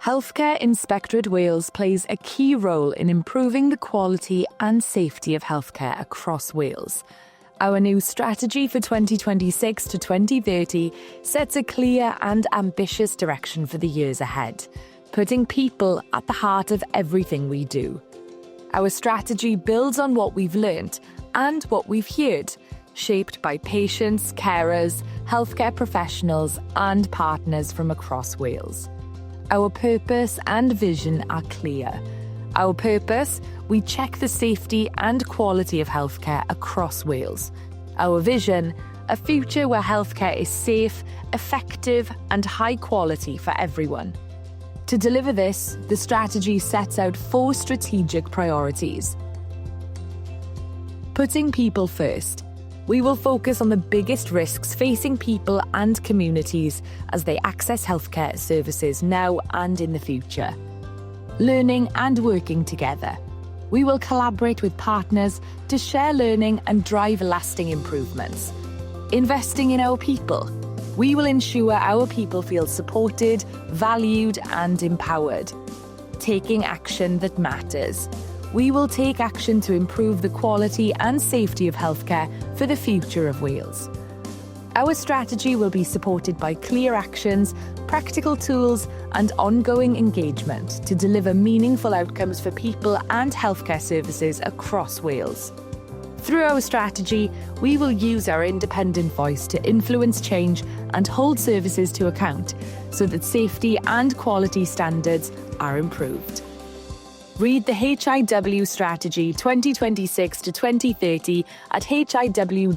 Healthcare Inspectorate Wales plays a key role in improving the quality and safety of healthcare across Wales. Our new strategy for 2026 to 2030 sets a clear and ambitious direction for the years ahead, putting people at the heart of everything we do. Our strategy builds on what we've learnt and what we've heard, shaped by patients, carers, healthcare professionals and partners from across Wales. Our purpose and vision are clear. Our purpose: we check the safety and quality of healthcare across Wales. Our vision: a future where healthcare is safe, effective and high quality for everyone. To deliver this, the strategy sets out 4 strategic priorities. Putting people first. We will focus on the biggest risks facing people and communities as they access healthcare services now and in the future. Learning and working together. We will collaborate with partners to share learning and drive lasting improvements. Investing in our people. We will ensure our people feel supported, valued and empowered. Taking action that matters. We will take action to improve the quality and safety of healthcare for the future of Wales. Our strategy will be supported by clear actions, practical tools and ongoing engagement to deliver meaningful outcomes for people and healthcare services across Wales. Through our strategy, we will use our independent voice to influence change and hold services to account so that safety and quality standards are improved. Read the HIW Strategy 2026 to 2030 at hiw.org.uk.